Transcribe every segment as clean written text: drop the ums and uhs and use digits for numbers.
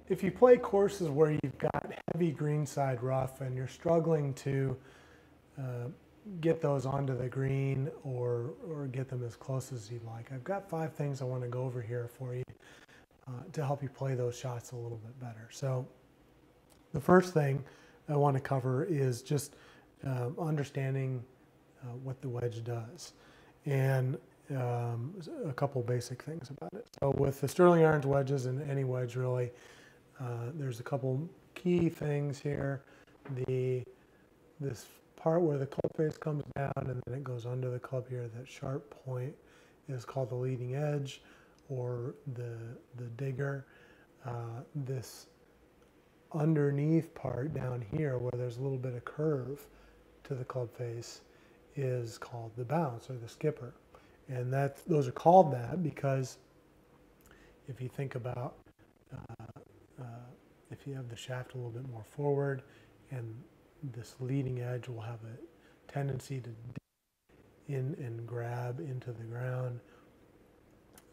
if you play courses where you've got heavy greenside rough and you're struggling to uh, get those onto the green or get them as close as you'd like, I've got 5 things I want to go over here for you to help you play those shots a little bit better. So the first thing I want to cover is just understanding what the wedge does, and a couple basic things about it. So with the Sterling Irons wedges, and any wedge really, there's a couple key things here. This part where the club face comes down and then it goes under the club here, that sharp point is called the leading edge or the digger. This underneath part down here where there's a little bit of curve to the club face is called the bounce or the skipper. And those are called that because if you think about if you have the shaft a little bit more forward, and this leading edge will have a tendency to dig in and grab into the ground.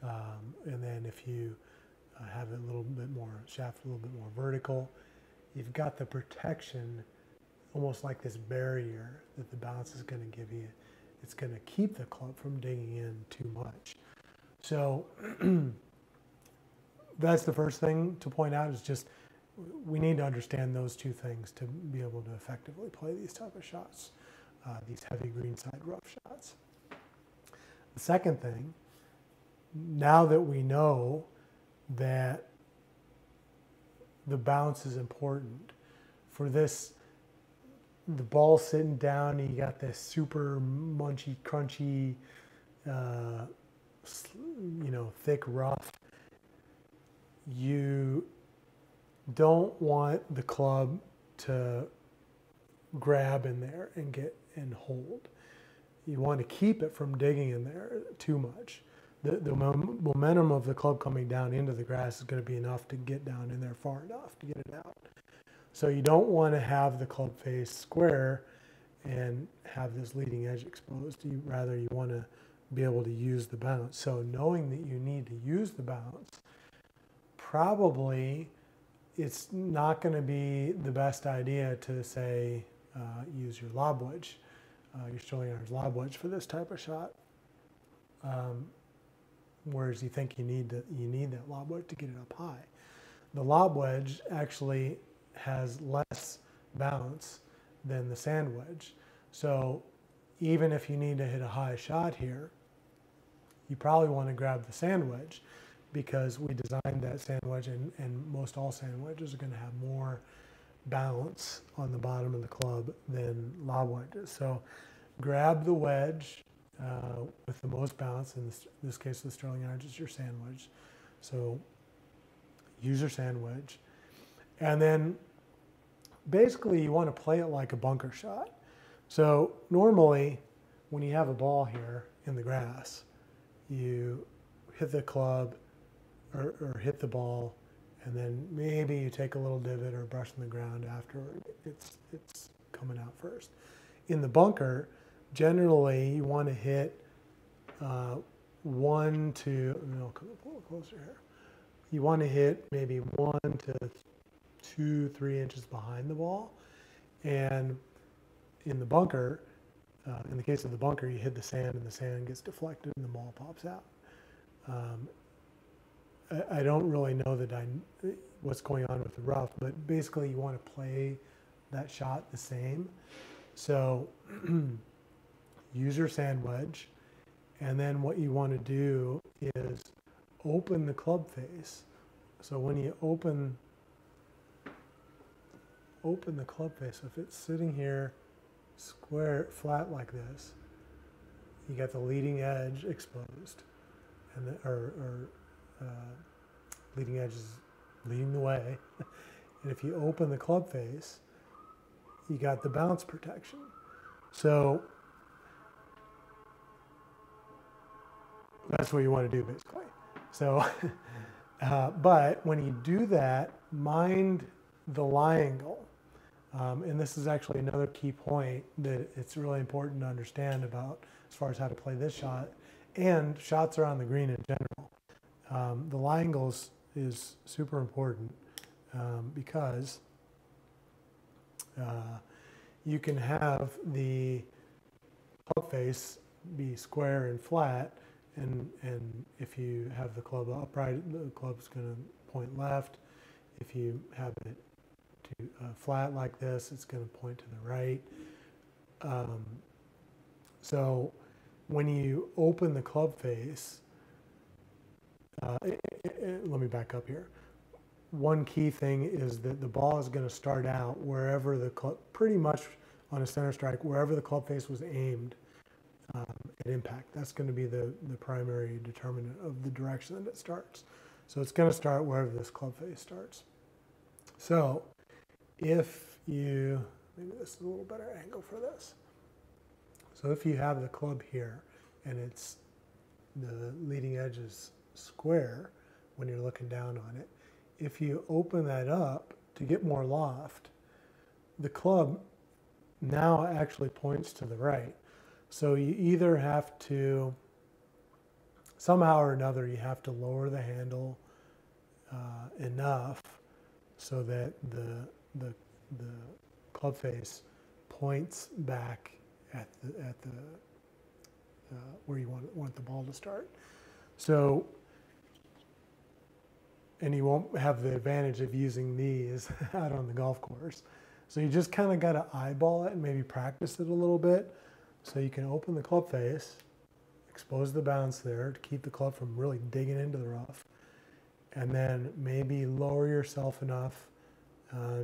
And then if you have it a little bit more, shaft a little bit more vertical, you've got the protection, almost like this barrier that the bounce is going to give you. It's going to keep the club from digging in too much. So that's the first thing to point out, is just we need to understand those 2 things to be able to effectively play these type of shots, these heavy greenside rough shots. The second thing, now that we know that the bounce is important for this, the ball sitting down, you got this super munchy, crunchy, thick rough. You don't want the club to grab in there and get and hold. You want to keep it from digging in there too much. The momentum of the club coming down into the grass is going to be enough to get down in there far enough to get it out. So you don't want to have the club face square and have this leading edge exposed. Rather, you want to be able to use the bounce. So knowing that you need to use the bounce, probably it's not going to be the best idea to say use your lob wedge, your Sterling Irons lob wedge for this type of shot. Whereas you think you need that lob wedge to get it up high. The lob wedge actually has less bounce than the sand wedge. So even if you need to hit a high shot here, you probably want to grab the sand wedge, because we designed that sand wedge, and most all sand wedges are going to have more bounce on the bottom of the club than lob wedges. So grab the wedge with the most bounce. In this case, the Sterling Irons is your sand wedge. So use your sand wedge. And then basically you want to play it like a bunker shot. So normally when you have a ball here in the grass, you hit the club or hit the ball, and then maybe you take a little divot or brush in the ground after it's coming out first. In the bunker, generally you want to hit 1 to, I'll come up a little closer here. You want to hit maybe 1 to 2, 3 inches behind the ball. And in the bunker, in the case of the bunker, you hit the sand and the sand gets deflected and the ball pops out. I don't really know what's going on with the rough, but basically you want to play that shot the same. So use your sand wedge, and then what you want to do is open the club face. So when you open the club face, if it's sitting here square, flat like this, you got the leading edge exposed, and leading edge is leading the way. And if you open the club face, you got the bounce protection. So that's what you want to do, basically. So, but when you do that, mind the lie angle. And this is actually another key point that it's really important to understand about as far as how to play this shot and shots around the green in general. The lie angle is super important. because you can have the club face be square and flat, and if you have the club upright, the club's going to point left. If you have it to flat like this, it's going to point to the right. So when you open the club face, let me back up here. One key thing is that the ball is going to start out wherever the club, pretty much on a center strike, wherever the club face was aimed at impact. That's going to be the primary determinant of the direction that it starts. So it's going to start wherever this club face starts. So if you, maybe this is a little better angle for this. So if you have the club here and it's, the leading edge is square when you're looking down on it, if you open that up to get more loft, the club now actually points to the right. So you either have to, somehow or another, you have to lower the handle enough so that the club face points back at the where you want the ball to start. So, and you won't have the advantage of using these out on the golf course. So you just kind of got to eyeball it and maybe practice it a little bit. So you can open the club face, expose the bounce there to keep the club from really digging into the rough, and then maybe lower yourself enough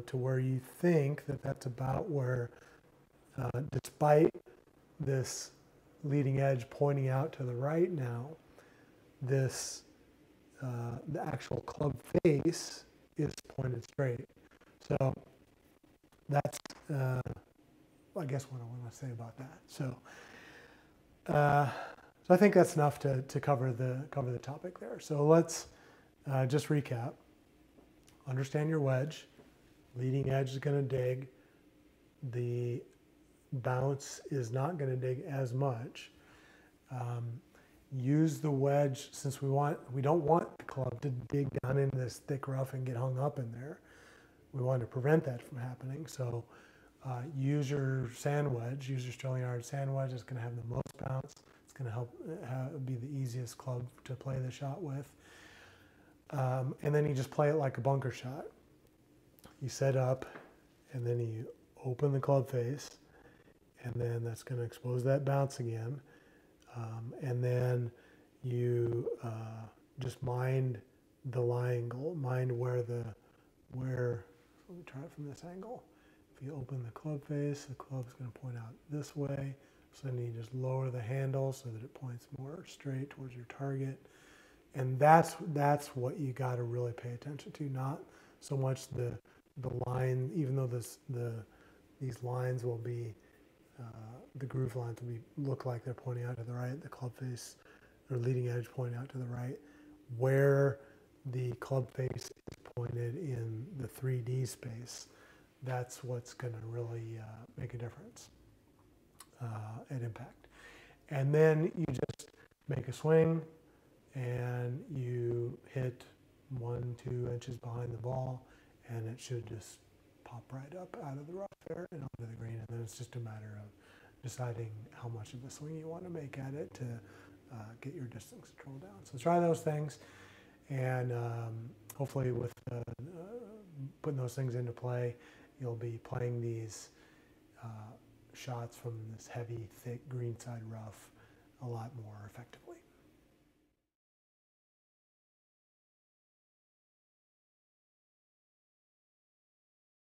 to where you think that that's about where, despite this leading edge pointing out to the right now, this the actual club face is pointed straight. So that's, I guess, what I want to say about that. So, so I think that's enough to cover the topic there. So let's just recap. Understand your wedge. Leading edge is going to dig. The bounce is not going to dig as much. Use the wedge, since we don't want the club to dig down into this thick rough and get hung up in there. We want to prevent that from happening. So use your sand wedge, use your Sterling iron sand wedge. It's going to have the most bounce. It's going to help be the easiest club to play the shot with. And then you just play it like a bunker shot. You set up, and then you open the club face, and then that's going to expose that bounce again. And then you just mind the lie angle, mind where, let me try it from this angle. If you open the club face, the club's going to point out this way. So then you just lower the handle so that it points more straight towards your target. And that's what you got to really pay attention to, not so much the line, even though these lines will be, the groove lines will look like they're pointing out to the right, the club face or leading edge pointing out to the right. Where the club face is pointed in the 3D space, that's what's going to really make a difference at impact. And then you just make a swing and you hit 1-2 inches behind the ball, and it should just pop right up out of the rough there and onto the green. And then it's just a matter of deciding how much of a swing you want to make at it to get your distance control down. So try those things, and hopefully with putting those things into play, you'll be playing these shots from this heavy, thick greenside rough a lot more effectively.